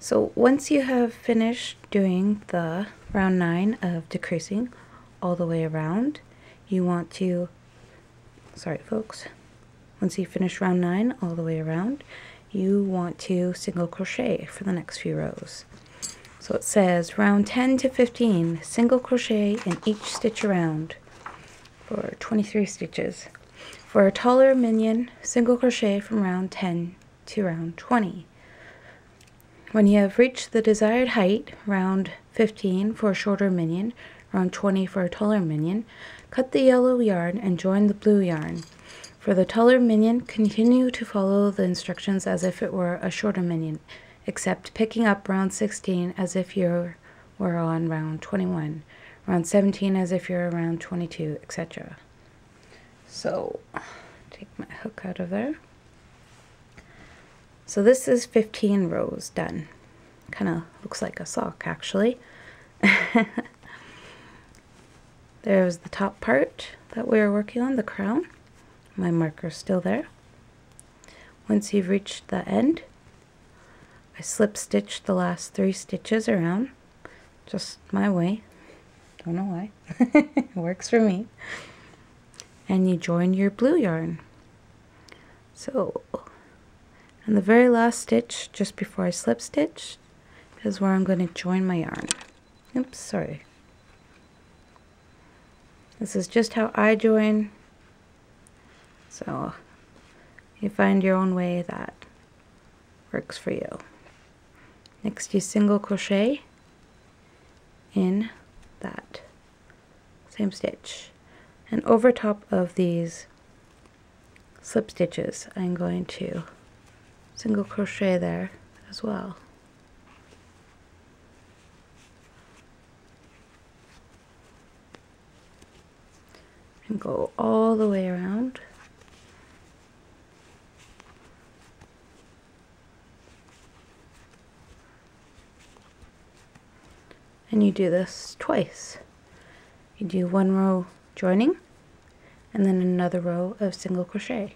So once you have finished doing the round 9 of decreasing all the way around, you want to, sorry folks, once you finish round 9 all the way around, you want to single crochet for the next few rows. So it says round 10 to 15, single crochet in each stitch around for 23 stitches. For a taller minion, single crochet from round 10 to round 20. When you have reached the desired height, round 15 for a shorter minion, round 20 for a taller minion, cut the yellow yarn and join the blue yarn. For the taller minion, continue to follow the instructions as if it were a shorter minion, except picking up round 16 as if you were on round 21, round 17 as if you're around 22, etc. So, take my hook out of there. So this is 15 rows done. Kind of looks like a sock actually. There's the top part that we were working on, the crown. My marker's still there. Once you've reached the end, I slip stitch the last 3 stitches around, just my way. Don't know why. It works for me. And you join your blue yarn. So, and the very last stitch, just before I slip stitch, is where I'm going to join my yarn. Oops, sorry. This is just how I join. So, you find your own way that works for you. Next, you single crochet in that same stitch. And over top of these slip stitches, I'm going to single crochet there as well. And go all the way around. And you do this twice. You do 1 row joining and then another row of single crochet.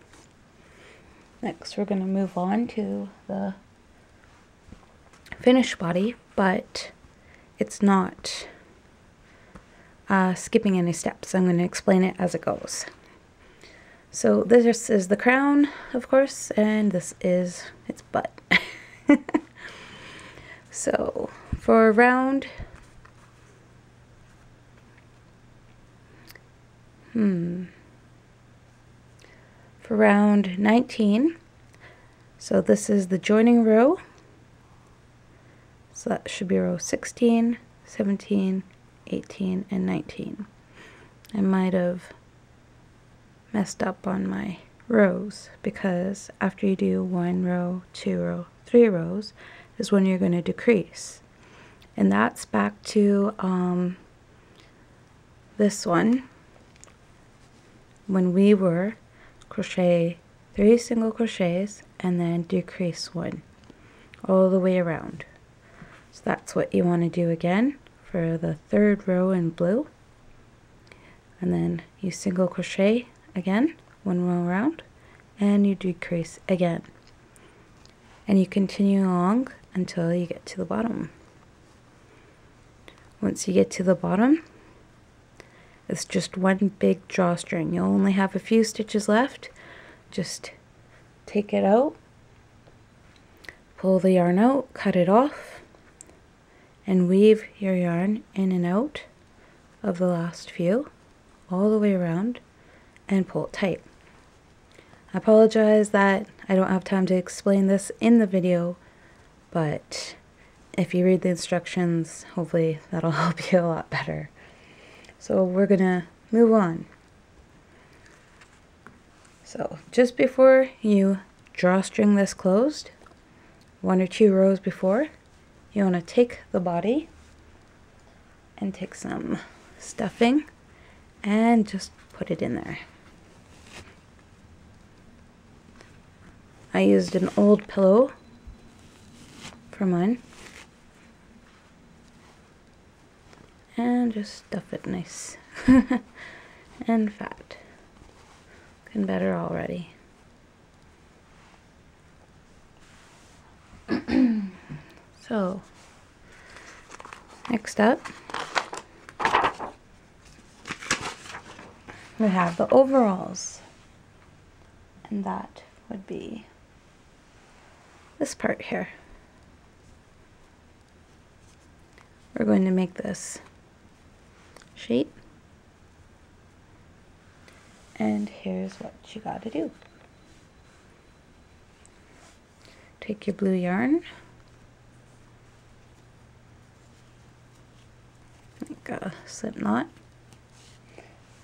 Next we're going to move on to the finished body, but it's not skipping any steps. I'm going to explain it as it goes. So this is the crown, of course, and this is its butt. So for round for round 19, so this is the joining row, so that should be row 16, 17, 18, and 19. I might have messed up on my rows because after you do 1 row, 2 row, 3 rows is when you're going to decrease, and that's back to this one when we were crochet 3 single crochets and then decrease 1 all the way around. So that's what you want to do again for the 3rd row in blue, and then you single crochet again 1 row around and you decrease again, and you continue along until you get to the bottom. Once you get to the bottom, it's just one big drawstring. You'll only have a few stitches left. Just take it out, pull the yarn out, cut it off, and weave your yarn in and out of the last few all the way around and pull it tight. I apologize that I don't have time to explain this in the video, but if you read the instructions, hopefully that'll help you a lot better. So we're gonna move on. So just before you drawstring this closed, 1 or 2 rows before, you want to take the body and take some stuffing and just put it in there. I used an old pillow for mine. And just stuff it nice and fat. Looking better already. So next up, we have the overalls, and that would be this part here. We're going to make this shape, and here's what you gotta do. Take your blue yarn, make a slip knot,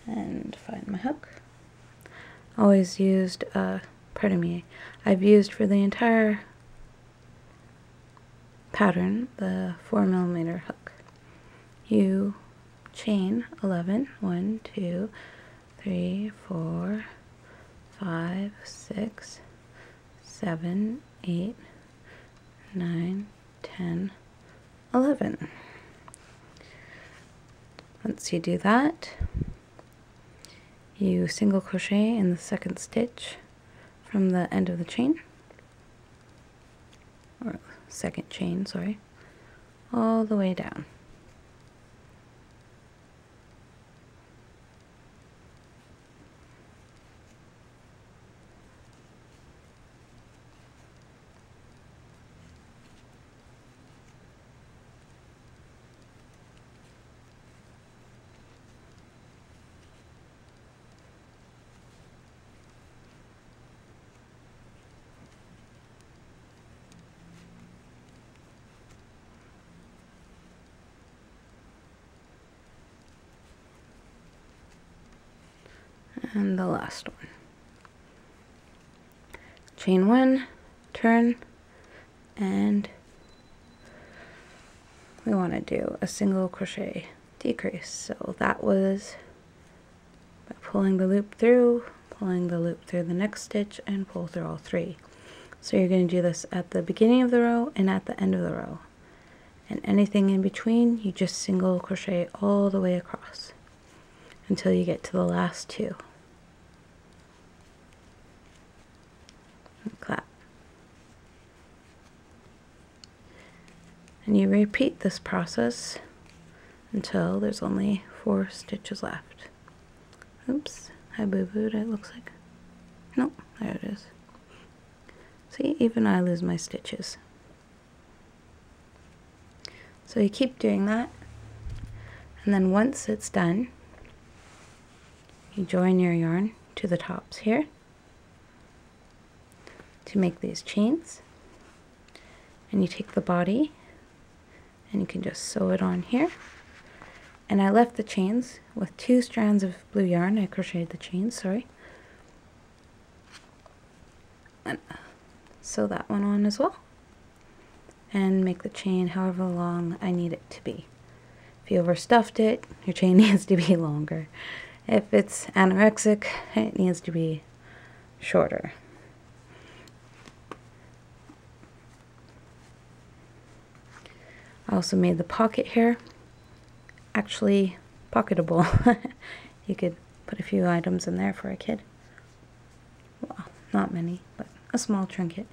and find my hook. Always used, pardon me, I've used for the entire pattern the 4mm hook. You chain 11, 1, 2, 3, 4, 5, 6, 7, 8, 9, 10, 11. Once you do that, you single crochet in the second stitch from the end of the chain, or second chain, sorry, all the way down. And the last one. Chain 1, turn, and we want to do a single crochet decrease. So that was by pulling the loop through the next stitch, and pull through all 3. So you're going to do this at the beginning of the row and at the end of the row. And anything in between, you just single crochet all the way across until you get to the last 2. And clap. And you repeat this process until there's only 4 stitches left. Oops, I boo-booed, it looks like. Nope, there it is. See, even I lose my stitches. So you keep doing that, and then once it's done, you join your yarn to the tops here to make these chains, and you take the body and you can just sew it on here. And I left the chains with 2 strands of blue yarn. I crocheted the chains, sorry, and sew that one on as well, and make the chain however long I need it to be. If you overstuffed it, your chain needs to be longer. If it's anorexic, it needs to be shorter. I also made the pocket here actually pocketable. You could put a few items in there for a kid. Well, not many, but a small trinket.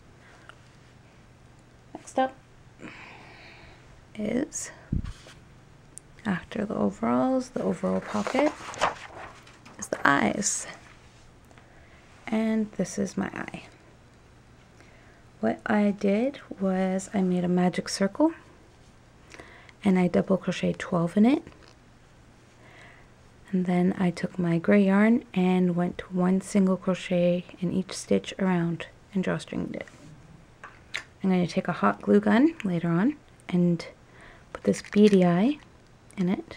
Next up is, after the overalls, the overall pocket is the eyes. And this is my eye. What I did was I made a magic circle, and I double crocheted 12 in it. And then I took my gray yarn and went 1 single crochet in each stitch around and drawstringed it. I'm going to take a hot glue gun later on and put this beady eye in it,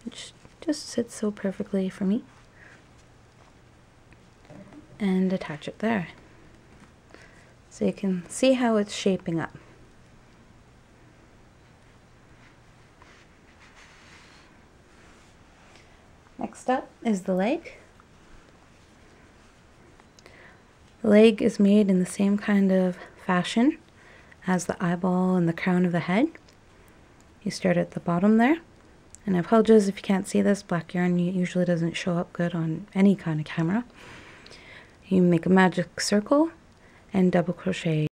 which just sits so perfectly for me, and attach it there. So you can see how it's shaping up. Next up is the leg. The leg is made in the same kind of fashion as the eyeball and the crown of the head. You start at the bottom there, and I apologize if you can't see this. Black yarn usually doesn't show up good on any kind of camera. You make a magic circle and double crochet